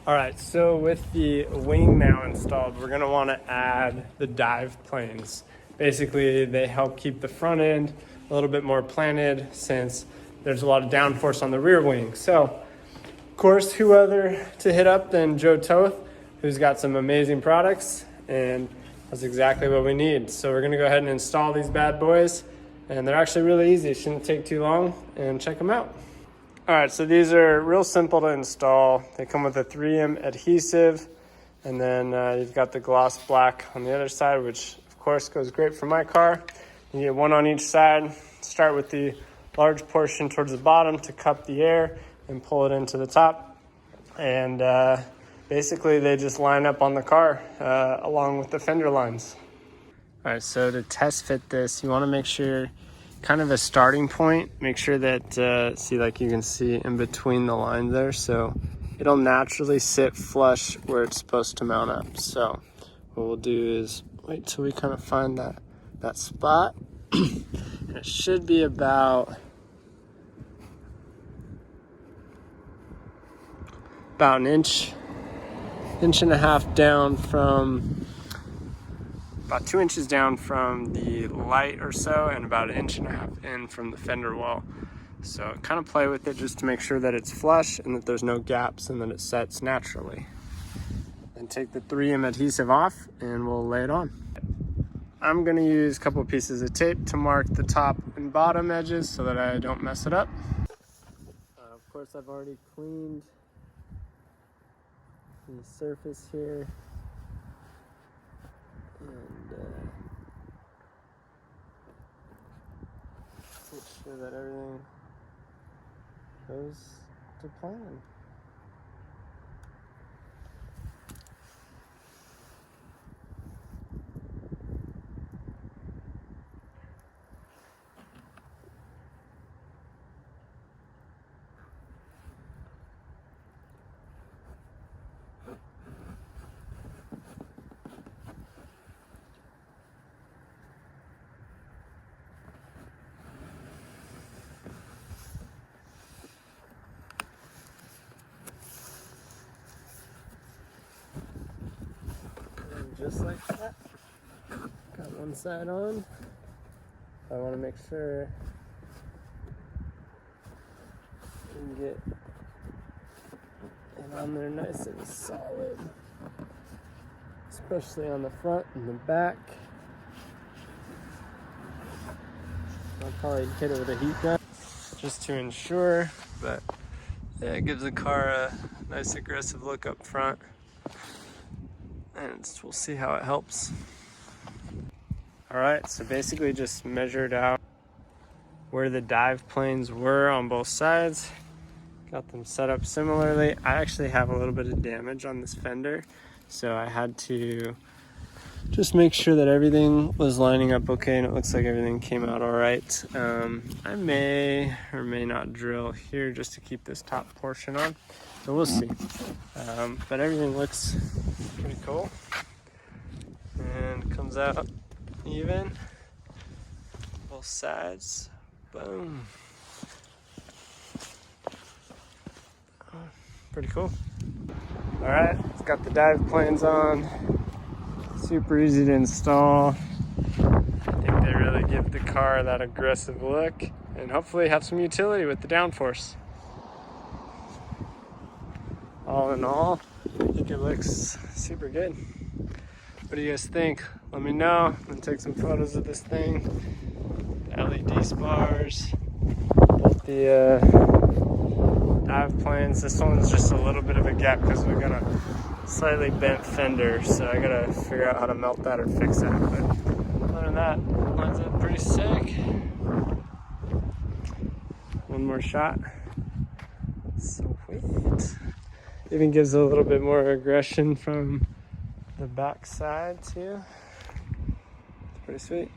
All right, so with the wing now installed, we're gonna wanna add the dive planes. Basically, they help keep the front end a little bit more planted since there's a lot of downforce on the rear wing. So, of course, who other to hit up than Joe Toth, who's got some amazing products, and that's exactly what we need. So we're gonna go ahead and install these bad boys, and they're actually really easy. It shouldn't take too long, and check them out. All right, so these are real simple to install. They come with a 3M adhesive, and then you've got the gloss black on the other side, which of course goes great for my car. You get one on each side. Start with the large portion towards the bottom to cup the air and pull it into the top. And basically they just line up on the car along with the fender lines. All right, so to test fit this, you wanna make sure kind of a starting point, make sure that, see, like you can see in between the lines there, so it'll naturally sit flush where it's supposed to mount up. So what we'll do is wait till we kind of find that spot. And it should be about an inch and a half down from, about 2 inches down from the light or so, and about 1.5 inches in from the fender wall. So kind of play with it just to make sure that it's flush and that there's no gaps and that it sets naturally. And take the 3M adhesive off and we'll lay it on. I'm gonna use a couple pieces of tape to mark the top and bottom edges so that I don't mess it up. Of course, I've already cleaned the surface here. And make sure that everything goes to plan. Just like that. Got one side on. I want to make sure we can get it on there nice and solid, especially on the front and the back. I'll probably hit it with a heat gun just to ensure, but yeah, it gives the car a nice aggressive look up front. And we'll see how it helps. All right, so basically just measured out where the dive planes were on both sides. Got them set up similarly. I actually have a little bit of damage on this fender, so I had to just make sure that everything was lining up okay, and it looks like everything came out all right. I may or may not drill here just to keep this top portion on, so we'll see. But everything looks pretty cool and comes out even, both sides. Boom. Pretty cool. All right, it's got the dive planes on. Super easy to install. I think they really give the car that aggressive look and hopefully have some utility with the downforce. All in all, I think it looks super good. What do you guys think? Let me know. I'm gonna take some photos of this thing. The LED spars, both the dive planes. This one's just a little bit of a gap because we got a slightly bent fender, so I gotta figure out how to melt that or fix that. But other than that, lines up pretty sick. One more shot. Sweet. Even gives a little bit more aggression from the back side too. It's pretty sweet.